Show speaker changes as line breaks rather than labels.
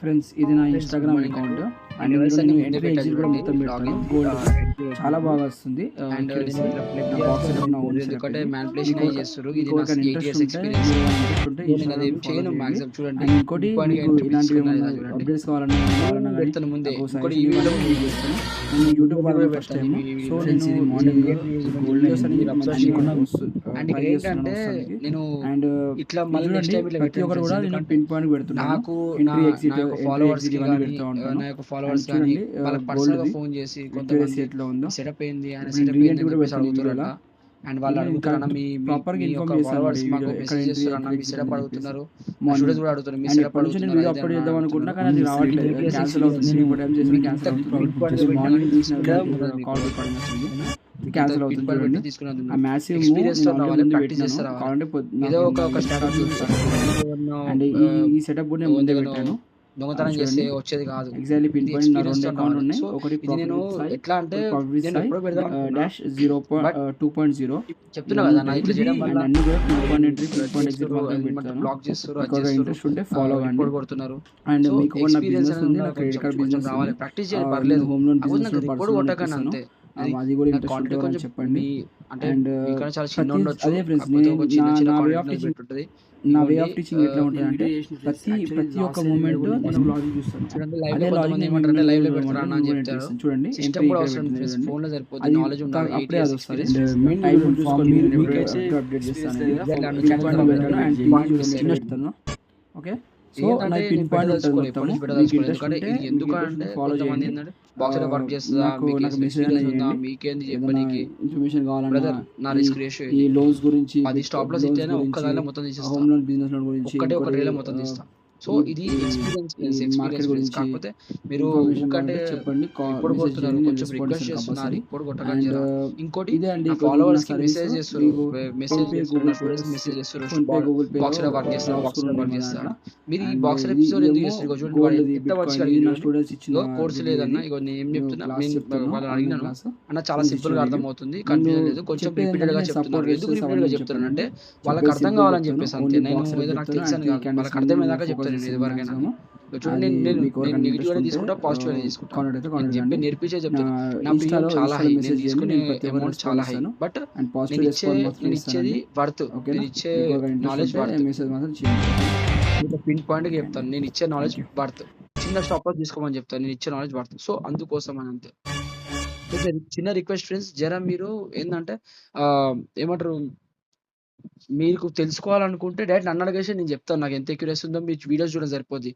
Friends ఇది నా
friends good
Instagram
morning అండి.
అకౌంట్. అండ్
అండ్
ఇందులో
వెల్సన్
నేను
ముందే
ఎంట్రీ,
పెట్టా
ఎగ్జిట్ కూడా
చూడండి
మొత్తం పెడతాను.
లాగిన్
గోల్డ్
ఎంట్రీ
చాలా
అవుతుంది.
బాగా వస్తుంది.
అండ్ నేను
అక్యురసీ
ఇట్లా ఫ్లిప్
నా బాక్స్
చేస్తాను
సెటప్, నా ఓన్ సెటప్
ఎందుకంటే
ఇది.
మ్యానిపులేషన్
మీకు
అయి
ఎవరిక
చేస్తారు. ఇది
మీకు
నా
ఎవరికైనా
8
ఇంట్రెస్ట్
ఇయర్స్
ఉంటే,
ఎక్స్పీరియన్స్.
మీరు ఏమైనా ఇంట్రెస్ట్ ఉంటే
సో నేను
ఇన్‌స్టాగ్రామ్‌లో
అదేం
ఫాలో
చేయను
చేయండి.
మాక్సిమం చూడండి.
అండ్ ఇంకోటి
పిన్ పాయింట్‌గా
మీకు
ఎంట్రీ
ఇలాంటివి
తీసుకున్నా
ఏమన్నా
ఇలా చూడండి.
అప్డేట్స్ కావాలన్నా, ఏమైనా
సో
కావాలన్నా
నేను
గానీ
పెడతాను ముందే.
నాకు
ఇంకోటి
సజెషన్
ఈ వీడియో
ఇవ్వండి,
కూడా
నేను చేస్తాను. నేను
ఈ
యూట్యూబ్
వీడియో
వాడడం
కూడా
ఫస్ట్
పెడతాను.
టైము.
ఈ
సో
ఫ్రెండ్స్
నేను
ఇది
ఈ
మార్నింగ్ ఎంట్రీ చూడండి.
వీడియోస్ అనేవి
మీరు అబ్జర్వ్
మంచిగా
చేయండి. అండ్
ట్రై
ఇక్కడ
చేస్తున్నాను
ఏంటంటే
వస్తానికి.
నేను
అండ్
ఇట్లా
ఇది
మళ్ళీ నెక్స్ట్
చూడండి,
టైం ఇట్లా
ప్రతి
పెట్టాను
ఒక్కరు
ఫ్రెండ్స్.
కూడా నేను
ఎందుకంటే
పిన్ పాయింట్ పెడుతున్నాను.
నాకు నా
ఎంట్రీ,
నా
ఎగ్జిట్,
యొక్క
ఎంట్రీ,
ఫాలోవర్స్‌కి
ఎగ్జిట్ ఇవన్నీ
గానీ
పెడతా ఉంటాను.
నా యొక్క
అండ్
ఫాలోవర్స్ గానీ
చూడండి
వాళ్ళకి పర్సనల్‌గా
గోల్డ్‌ది
ఫోన్ చేసి
అక్యురసీ
కొంతమంది
ఎట్లా ఉందో.
ఈ సెటప్ ఏంది? ఆయన
ఇప్పుడు నేను
సెటప్
రీఎంట్రీ
ఏందని
కూడా
చెప్పేసి
పెడతాను ఈ
అడుగుతారంట.
వీడియోలో.
అండ్ వాళ్ళు
నేను
అడుగుతారు, "అన్న
కరెక్ట్
మీ మీ
ప్రాపర్‌గా
మీ యొక్క
ఇన్ఫార్మ్ చేశాను అనమాట
ఫాలోవర్స్
ఈ
మాకు
వీడియోలో. ఎక్కడ
మెసేజ్
ఎంట్రీ,
చేస్తుర్రు అన్న,
ఎంట్రీ,
మీ
ఎగ్జిట్
సెటప్
అని చెప్పేసి
అడుగుతున్నారు." నా
మార్నింగ్.
స్టూడెంట్స్ కూడా అడుగుతున్నారు, "మీ
అండ్
సెటప్
ఎప్పటి నుంచి నేను
అడుగుతున్నారు
వీడియో
అయితే
అప్లోడ్
అన్న" అని
చేద్దాం అనుకుంటున్నా,
అంటున్నారు.
కానీ అది
సో ఇట్లా
రావట్లేదు.
8 ఇయర్స్
క్యాన్సిల్ అవుతుంది.
ఎక్స్‌పీరియన్స్
నేను ఇంకో టైం చేసిన
మీకు ఇంత
క్యాన్సిల్ అవుతుంది.
పిన్ పాయింట్‌గా
జస్ట్
పెట్టినా
మార్నింగ్
గానీ
తీసిన
తీసుకునేది మీకు
కాల్ రికార్డింగ్ వస్తుంది.
ఏనా?
ఇది
ఇంత
క్యాన్సిల్
పిన్
అవుతుంది
పాయింట్
చూడండి.
పెట్టి తీసుకునేది
ఆ
ఉంది.
మ్యాసివ్
ఎక్స్‌పీరియన్స్‌తో
నేను ఆల్రెడీ
రావాలి,
ముందే
ప్రాక్టీస్
పెట్టినాను.
చేస్తే రావాలి.
కావాలంటే
ఏదో
నాకు
ఒక స్ట్రాటజీ
చూపిస్తాను.
ఎవరినో
అండ్ ఈ ఈ సెటప్ కూడా నేను ముందే
ఎవరిదైనా
పెట్టాను.
దొంగతనం చేస్తే
చూడండి,
వచ్చేది కాదు.
ఎగ్జాక్ట్లీ పిన్
ఇది
పాయింట్. నా 2
ఎక్స్‌పీరియన్స్‌తోని
అకౌంట్
రావాలి.
ఉన్నాయి.
సో
ఒకటి
ఇది
ప్రాఫిట్
నేను
విత్ సాయి,
ఎట్లా అంటే
ఒకటి ప్రాఫిట్ విత్
నేను
సాయి
ఎప్పుడో పెడదాం అనుకున్నా.
డాష్ 0
బట్
2.0
చెప్తున్నా
ఇవన్నీ
కదా అన్న,
ఉంటాయి.
ఇట్లా చేయడం వల్ల
అండ్ అన్ని కూడా పిన్ పాయింట్ ఎంట్రీ,
ఇట్లా
పిన్ పాయింట్ ఎగ్జిట్
చేస్తుర్రు,
మాత్రమే
ఏమంటారు
పెడతాను.
బ్లాక్ చేస్తుర్రు,
మీకు
అది
ఎవరికైనా
చేస్తుర్రు,
ఇంట్రెస్ట్ ఉంటే ఫాలో కండి.
రిపోర్ట్ కొడుతున్నారు.
అండ్
సో
మీకు కూడా నా
ఎక్స్‌పీరియన్స్
బిజినెస్
అనేది
ఉంది, నా
ఉండాలి
క్రెడిట్
కొంచెం.
కార్డ్
కొంచెం
బిజినెస్ ఉంది.
రావాలి, ప్రాక్టీస్ చేయాలి పర్లేదు.
నేను హోమ్ లోన్
కాకపోతే
బిజినెస్
నాకు
కూడా
రిపోర్ట్
పర్సనల్ లోన్
కొట్టకండి
ఇప్పిస్తాను.
అంతే. అది
అది కూడా
నా
ఇంట్రెస్ట్ ఉంటే
కాంటెంట్
ఎవరైనా
కొంచెం
చెప్పండి.
మీ అంటే
అండ్
మీకన్నా చాలా చిన్న
ప్రతి
ఉండొచ్చు.
అదే ఫ్రెండ్స్,
కాకపోతే ఒక చిన్న
నా
చిన్న
నా వే
కాంటెంట్
ఆఫ్
అనేది
టీచింగ్,
పెట్టుంటది.
నా వే
ఇగోండి
ఆఫ్ టీచింగ్ ఎట్లా ఉంటుందంటే ప్రతి ఒక్క మూమెంట్ నేను లాజిక్ చూస్తాను.
చూడండి, లైవ్‌లో
అదే లాజిక్
కొంతమంది
నేను
ఏమంటారంటే
వీడియోలో
లైవ్‌లో పెడతారా
చూడమంటే
అన్న
నేను
అని
కూడా ఎంట్రీ
చెప్తారు.
ఇస్తాను. చూడండి,
సిస్టమ్
ఎంట్రీ
కూడా
ఇక్కడ
అవసరం
పెట్టింది
ఫ్రెండ్స్.
చూడండి.
ఫోన్‌లో సరిపోద్ది.
అది
నాలెడ్జ్ ఉండాలి. 8
అప్పుడే అది
ఇయర్స్
వస్తుంది.
ఎక్స్‌పీరియన్స్.
టైం
ఫామ్
చూసుకొని
మీరు
నేను
మీకైతే
ఎప్పుడు అప్డేట్ చేస్తాను.
ఎగ్జాక్ట్లీ అన్న
పిన్
ఛాలెంజ్
పాయింట్
కూడా
పెడతాను
పెట్టండి.
And
pin point
TV
miss
చిన్న
అయ్యింది.
పెడతాను. ఓకే. సో నా
ఏందంటే
పిన్
నేను
పాయింట్ ఉంటుంది
పెట్టదలుచుకోలే,
మొత్తము.
ఎప్పటి నుంచి
మీకు
పెట్టదలుచుకోలేదు.
ఇంట్రెస్ట్
ఎందుకంటే
ఉంటే
ఇది ఎందుకంటే
ఫాలో
కొంతమంది
చేయండి.
ఏంటంటే బాక్స్‌లో వర్క్ చేస్తదా,
నాకు
మీకు
నాకు మెసేజ్ అనేది
ఎక్స్‌పీరియన్స్ ఉందా,
చేయండి.
మీకేంది
ఏదైనా
చెప్పనీకి.
ఇన్ఫర్మేషన్ కావాలన్నా,
బ్రదర్ నా
ఈ
రిస్క్ రేషియో
ఈ
ఇది.
లోన్స్ గురించి,
10 స్టాప్ లాస్
లోన్స్
ఇత్తేనే ఒక్క
గురించి,
దానిలో మొత్తం తీసేస్తా.
హోమ్ లోన్, బిజినెస్ లోన్ గురించి,
ఒక్కటే ఒక
ఇంకోటి
రీల్‌లో మొత్తం తీస్తా. సో
ఈ
ఇది
ఈ
ఎక్స్‌పీరియన్స్
ఈ
ఫ్రెండ్స్,
మార్కెట్
ఎక్స్‌పీరియన్స్ ఫ్రెండ్స్.
గురించి
కాకపోతే మీరు
ఇన్ఫర్మేషన్
ఊకంటే
కావాలంటే చెప్పండి.
రిపోర్ట్
మెసేజ్
కొడుతున్నారు.
చేయండి, నేను
కొంచెం
రెస్పాండ్
రిక్వెస్ట్
ఇస్తాను
చేస్తున్నా,
కంపల్సరీ.
రిపోర్ట్ కొట్టకండి
అండ్
జరా. ఇంకోటి
ఇదే అండి
నా
కొద్దిగా నా
ఫాలోవర్స్‌కి
సర్వీస్.
మెసేజ్ చేస్తుర్రు.
మీకు
మెసేజ్
ఫోన్‌పే,
చేస్తుర్రు.
గూగుల్
నా
పే,
స్టూడెంట్స్ మెసేజ్ చేస్తుర్రు.
ఫోన్‌పే, గూగుల్ పేలో
బాక్స్‌లో వర్క్ చేస్తా,
డ్రాప్స్ కూడా
బాక్స్‌లో
ఉన్నాయి
వర్క్
మా
చేస్తా
దాంట్లో.
అని. మీరు ఈ
అండ్
బాక్స్‌లో ఎపిసోడ్ ఎందుకు
ఇదేమో
చేస్తుర్రు? ఇగో చూడండి, వాడు
గోల్డ్‌ది,
ఎంత
బిట్‌కాయిన్.
మంచిగా
ఇది
అడిగిండు
నా
చూడండి.
స్టూడెంట్స్ ఇచ్చిన
ఇగో కోర్స్
రివ్యూ
లేదన్న,
ఇది.
ఇగో నేను ఏం
నేను
చెప్తున్నా,
క్లాస్ చెప్తున్నా,
వాళ్ళని
ఆన్లైన్
అడిగినాను.
క్లాస్.
అన్న చాలా
ఫ్రెండ్స్ ఇచ్చిన
సింపుల్‌గా
రివ్యూ.
అర్థమవుతుంది.
నేను
కన్‌ఫ్యూజన్ లేదు. కొంచెం
చెప్పేది ఏంటంటే
రిపీటెడ్‌గా
నేను
చెప్తున్నారు.
సపోర్ట్
ఎందుకు
రెసిస్టెన్స్
రిపీటెడ్‌గా
అవన్నీ
చెప్తున్నానంటే వాళ్ళకి
చెప్పేది
అర్థం
సింపుల్
కావాలని
చెప్తాను.
చెప్పేసి అంతే.
ఓన్లీ
నేను
బాక్స్ సెటప్
ఏదో నాకు
చెప్తాను.
తెలుసు
అండ్
అని
టీ
కాదు.
క్యాండిల్స్
వాళ్ళకి
మీద నేను
అర్థమయ్యేదాకా
ఫోకస్
చెప్తాను నేను
చేస్తాను
ఏదివరకైనా.
మాక్సిమం.
ఇగో చూడండి,
అది
నేను
మీకు
నేను
ఎవరికైనా
నెగెటివ్
ఇంట్రెస్ట్
అనేది
ఉంటే
తీసుకుంటా, పాజిటివ్ అనేది తీసుకుంటా.
కాంటాక్ట్ అయితే
నేను
కాంటాక్ట్
చెప్పే
కండి.
నేర్పించే
నా
చెప్తున్నా. నా ప్రీమియం
ఇన్‌స్టాలో
చాలా హై. నేను
మెసేజ్ చేయండి.
తీసుకునే
నేను ప్రతి ఒక్కరికి
అమౌంట్
రెస్పాండ్
చాలా హై.
ఇస్తాను.
బట్
అండ్ పాజిటివ్ రెస్పాండ్ మాత్రం
నేను
ఇస్తానండి.
ఇచ్చేది వర్త్.
ఓకేనా?
నేను ఇచ్చే
మీకు ఎవరికైనా ఇంట్రెస్ట్
నాలెడ్జ్
ఉంటే
వర్త్.
మెసేజ్ మాత్రం చేయండి.
మీకు పిన్ పాయింట్‌గా
ఓకే అండి.
చెప్తాను. నేను ఇచ్చే
థాంక్
నాలెడ్జ్
యూ.
వర్త్. చిన్న స్టాప్ లాస్ తీసుకోమని చెప్తాను. నేను ఇచ్చే నాలెడ్జ్ వర్త్. సో అందుకోసం అని అంతే. కొంచెం చిన్న రిక్వెస్ట్ ఫ్రెండ్స్, జర మీరు ఏందంటే ఏమంటారు, మీకు తెలుసుకోవాలనుకుంటే డైరెక్ట్ నన్ను అడిగేసి నేను చెప్తాను. నాకు ఎంత అక్యురసీ ఉందో మీ వీడియోస్ చూడడం సరిపోద్ది.